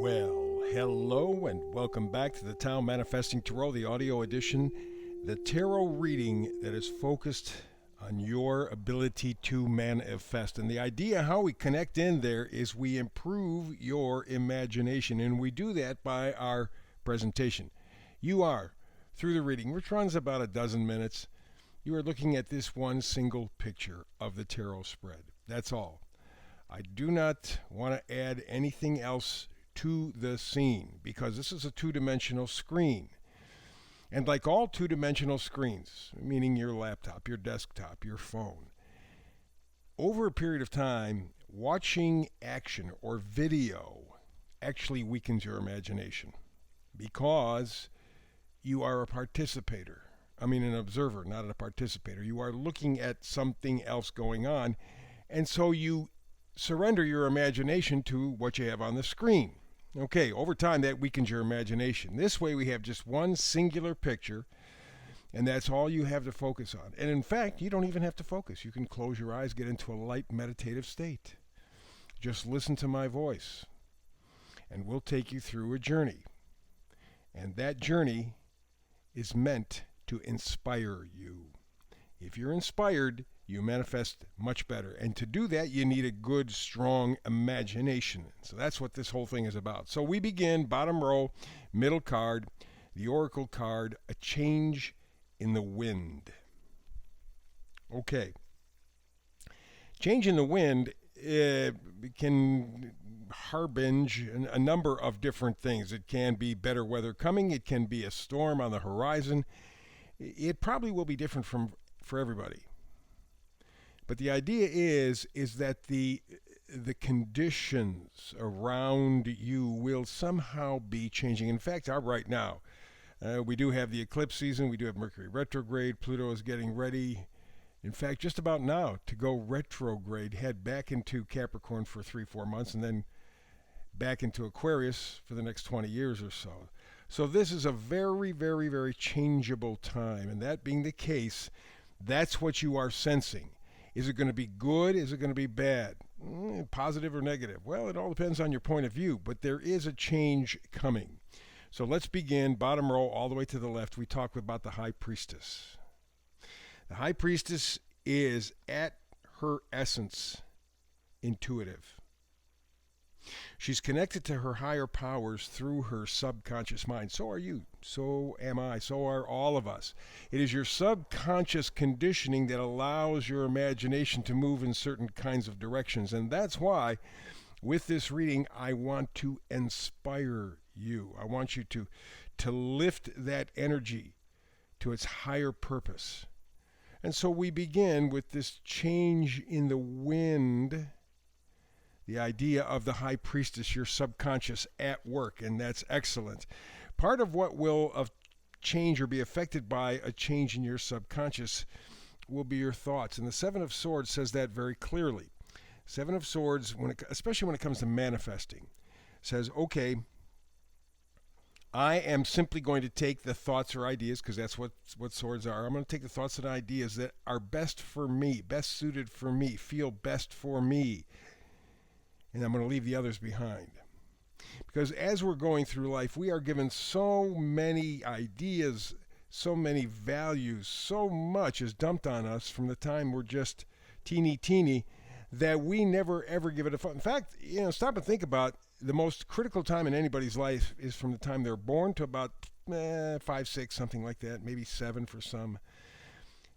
Well, hello and welcome back to the Tao Manifesting Tarot, the audio edition, the tarot reading that is focused on your ability to manifest. And the idea how we connect in there is we improve your imagination, and we do that by our presentation. You are, through the reading, which runs about a dozen minutes, you are looking at this one single picture of the tarot spread. That's all. I do not want to add anything else to the scene because this is a two-dimensional screen. And like all two-dimensional screens, meaning your laptop, your desktop, your phone, over a period of time, watching action or video actually weakens your imagination because you are a participator. An observer, not a participator. You are looking at something else going on, and so you surrender your imagination to what you have on the screen. Okay, over time that weakens your imagination. This way we have just one singular picture, and that's all you have to focus on. And in fact, you don't even have to focus. You can close your eyes, get into a light meditative state. Just listen to my voice, and we'll take you through a journey. And that journey is meant to inspire you. If you're inspired, you manifest much better. And to do that, you need a good, strong imagination. So that's what this whole thing is about. So we begin, bottom row, middle card, the Oracle card, a change in the wind. Okay. Change in the wind can harbinge a number of different things. It can be better weather coming. It can be a storm on the horizon. It probably will be different for everybody. But the idea is that the conditions around you will somehow be changing. In fact, right now, we do have the eclipse season. We do have Mercury retrograde. Pluto is getting ready. In fact, just about now to go retrograde, head back into Capricorn for 3-4 months, and then back into Aquarius for the next 20 years or so. So this is a very, very, very changeable time. And that being the case, that's what you are sensing. Is it going to be good? Is it going to be bad? Positive or negative? Well, it all depends on your point of view, but there is a change coming. So let's begin, bottom row all the way to the left. We talk about the High Priestess. The High Priestess is, at her essence, intuitive. She's connected to her higher powers through her subconscious mind. So are you. So am I. So are all of us. It is your subconscious conditioning that allows your imagination to move in certain kinds of directions. And that's why, with this reading, I want to inspire you. I want you to lift that energy to its higher purpose. And so we begin with this change in the wind. The idea of the High Priestess, your subconscious at work, and that's excellent. Part of what will change or be affected by a change in your subconscious will be your thoughts. And the Seven of Swords says that very clearly. Seven of Swords, especially when it comes to manifesting, says, okay, I am simply going to take the thoughts or ideas, because that's what swords are. I'm going to take the thoughts and ideas that are best for me, best suited for me, feel best for me, and I'm going to leave the others behind. Because as we're going through life, we are given so many ideas, so many values, so much is dumped on us from the time we're just teeny, that we never ever give it a thought. In fact, stop and think about the most critical time in anybody's life is from the time they're born to about 5, 6, something like that, maybe 7 for some.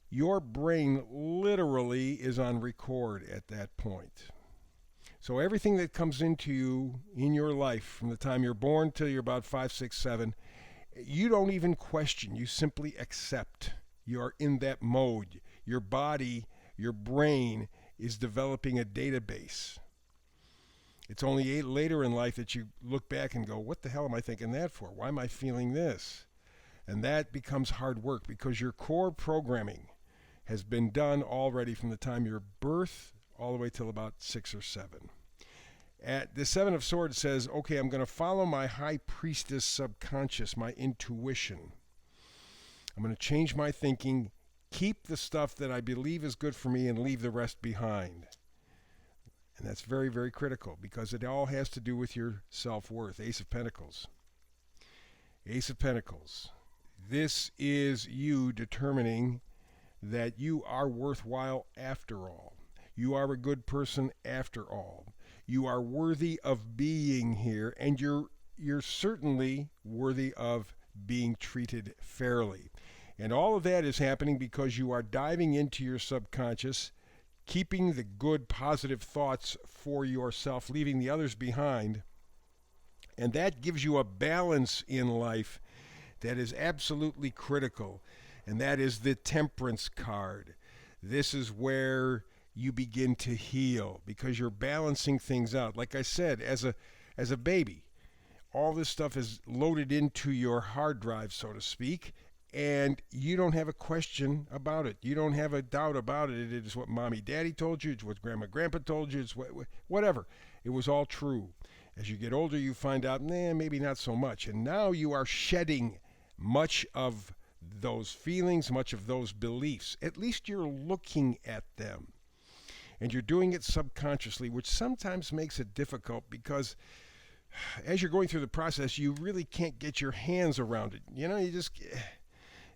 Your brain literally is on record at that point. So everything that comes into you in your life from the time you're born till you're about 5, 6, 7, you don't even question. You simply accept. You are in that mode. Your body, your brain is developing a database. It's only later in life that you look back and go, what the hell am I thinking that for? Why am I feeling this? And that becomes hard work because your core programming has been done already from the time your birth all the way till about 6 or 7. At the Seven of Swords says, okay, I'm going to follow my High Priestess subconscious, my intuition. I'm going to change my thinking, keep the stuff that I believe is good for me, and leave the rest behind. And that's very, very critical because it all has to do with your self-worth. Ace of Pentacles. Ace of Pentacles. This is you determining that you are worthwhile after all. You are a good person after all. You are worthy of being here, and you're certainly worthy of being treated fairly. And all of that is happening because you are diving into your subconscious, keeping the good, positive thoughts for yourself, leaving the others behind. And that gives you a balance in life that is absolutely critical. And that is the Temperance card. This is where you begin to heal because you're balancing things out. Like I said, as a baby, all this stuff is loaded into your hard drive, so to speak, and you don't have a question about it. You don't have a doubt about it. It is what mommy, daddy told you. It's what grandma, grandpa told you. It's whatever. It was all true. As you get older, you find out, maybe not so much. And now you are shedding much of those feelings, much of those beliefs. At least you're looking at them. And you're doing it subconsciously, which sometimes makes it difficult because as you're going through the process, you really can't get your hands around it. You just...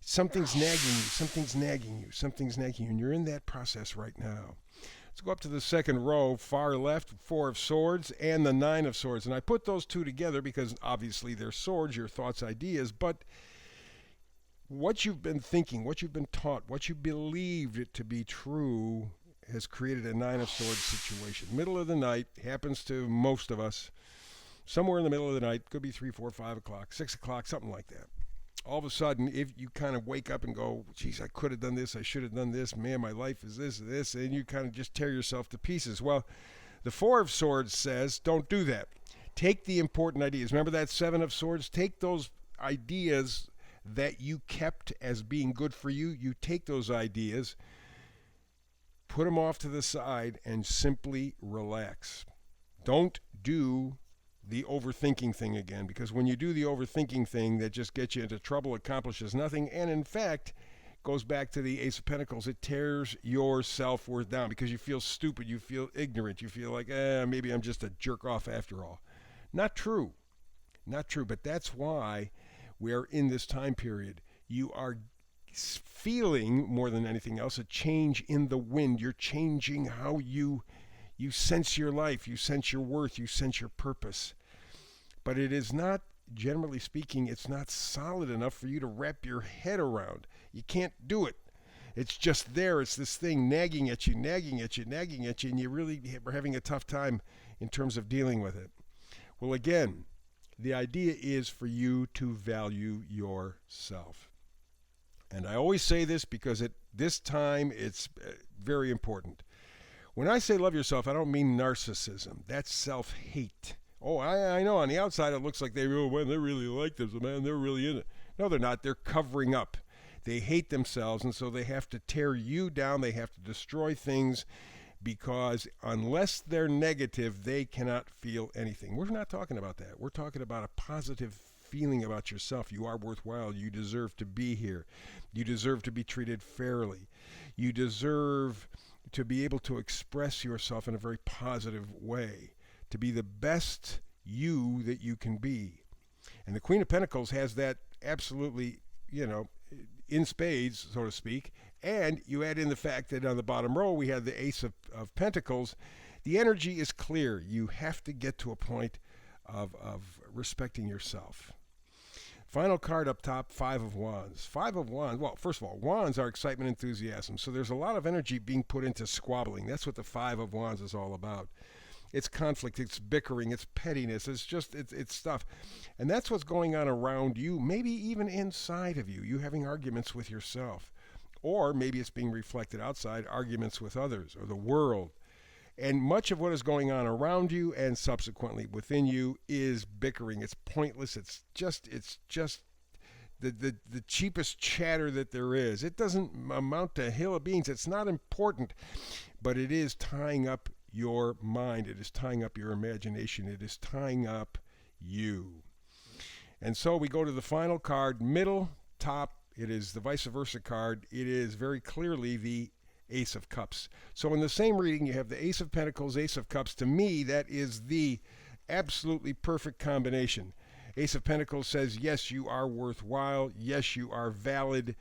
Something's nagging you, and you're in that process right now. Let's go up to the second row, far left, Four of Swords and the Nine of Swords. And I put those two together because obviously they're swords, your thoughts, ideas, but what you've been thinking, what you've been taught, what you believed it to be true has created a Nine of Swords situation. Middle of the night, happens to most of us. Somewhere in the middle of the night, could be 3, 4, 5 o'clock, 6 o'clock, something like that. All of a sudden, if you kind of wake up and go, geez, I could have done this, I should have done this, man, my life is this, and you kind of just tear yourself to pieces. Well, the Four of Swords says, don't do that. Take the important ideas. Remember that Seven of Swords? Take those ideas that you kept as being good for you. You take those ideas, put them off to the side, and simply relax. Don't do the overthinking thing again, because when you do the overthinking thing, that just gets you into trouble, accomplishes nothing, and in fact goes back to the Ace of Pentacles. It tears your self-worth down because you feel stupid, you feel ignorant, you feel like maybe I'm just a jerk off after all. Not true, but that's why we're in this time period. You are feeling more than anything else a change in the wind. You're changing how you sense your life, you sense your worth, you sense your purpose. But it is not, generally speaking, it's not solid enough for you to wrap your head around. You can't do it. It's just there. It's this thing nagging at you, and you really are having a tough time in terms of dealing with it. Well, again, the idea is for you to value yourself. And I always say this because at this time it's very important. When I say love yourself, I don't mean narcissism. That's self-hate. Oh, I know on the outside it looks like they really like this, man, they're really in it. No, they're not. They're covering up. They hate themselves, and so they have to tear you down. They have to destroy things because unless they're negative, they cannot feel anything. We're not talking about that. We're talking about a positive feeling about yourself. You are worthwhile. You deserve to be here. You deserve to be treated fairly. You deserve to be able to express yourself in a very positive way, to be the best you that you can be. And the Queen of Pentacles has that absolutely, in spades, so to speak. And you add in the fact that on the bottom row we have the Ace of Pentacles. The energy is clear. You have to get to a point of respecting yourself. Final card up top, Five of Wands. Five of Wands, well, first of all, Wands are excitement, enthusiasm. So there's a lot of energy being put into squabbling. That's what the Five of Wands is all about. It's conflict, it's bickering, it's pettiness, it's stuff. And that's what's going on around you, maybe even inside of you. You having arguments with yourself. Or maybe it's being reflected outside, arguments with others or the world. And much of what is going on around you and subsequently within you is bickering. It's pointless. It's just the cheapest chatter that there is. It doesn't amount to a hill of beans. It's not important, but it is tying up your mind. It is tying up your imagination. It is tying up you. And so we go to the final card, middle, top. It is the vice versa card. It is very clearly the Ace of Cups. So in the same reading, you have the Ace of Pentacles, Ace of Cups. To me, that is the absolutely perfect combination. Ace of Pentacles says, yes, you are worthwhile. Yes, you are valid.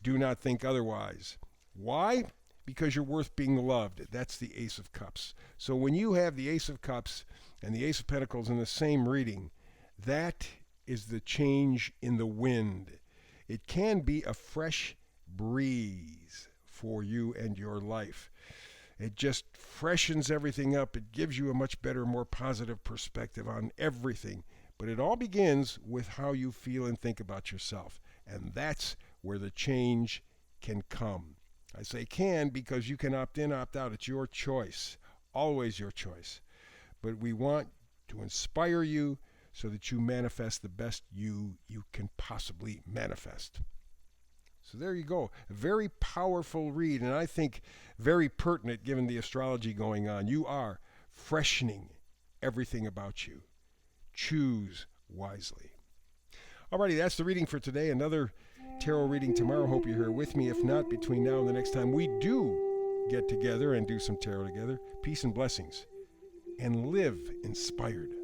Do not think otherwise. Why? Because you're worth being loved. That's the Ace of Cups. So when you have the Ace of Cups and the Ace of Pentacles in the same reading, that is the change in the wind. It can be a fresh breeze for you and your life. It just freshens everything up. It gives you a much better, more positive perspective on everything. But it all begins with how you feel and think about yourself. And that's where the change can come. I say can because you can opt in, opt out. It's your choice. Always your choice. But we want to inspire you so that you manifest the best you can possibly manifest. So there you go. A very powerful read, and I think very pertinent given the astrology going on. You are freshening everything about you. Choose wisely. Alrighty, that's the reading for today. Another tarot reading tomorrow. Hope you're here with me. If not, between now and the next time we do get together and do some tarot together, peace and blessings, and live inspired.